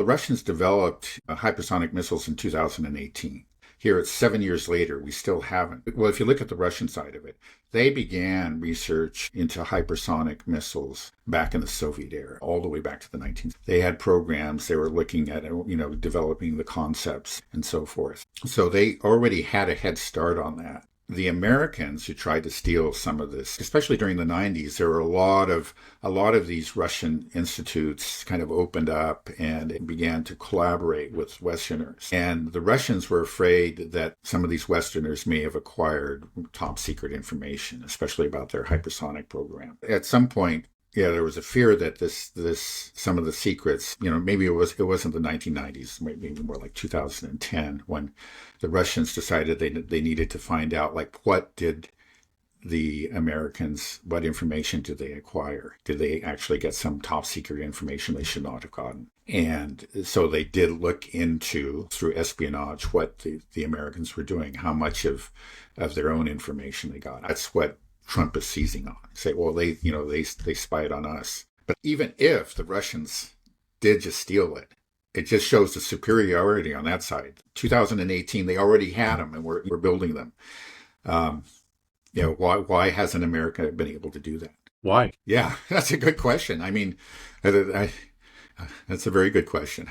The Russians developed hypersonic missiles in 2018. Here it's 7 years later, we still haven't. Well, if you look at the Russian side of it, they began research into hypersonic missiles back in the Soviet era, all the way back to the 19th. They had programs, they were looking at, developing the concepts and so forth. So they already had a head start on that. The Americans who tried to steal some of this, especially during the 90s, there were a lot of these Russian institutes kind of opened up and began to collaborate with Westerners. And the Russians were afraid that some of these Westerners may have acquired top secret information, especially about their hypersonic program. At some point, yeah, there was a fear that this some of the secrets, maybe it wasn't the 1990s, maybe more like 2010, when the Russians decided they needed to find out, like, what did the Americans, what information did they acquire? Did they actually get some top secret information they should not have gotten? And so they did look into, through espionage, what the Americans were doing, how much of their own information they got. That's what Trump is seizing on. Say, well, they spied on us. But even if the Russians did just steal it, it just shows the superiority on that side. 2018, they already had them, and we're building them. Why hasn't America been able to do that? Why? Yeah, that's a good question. I mean, that's a very good question.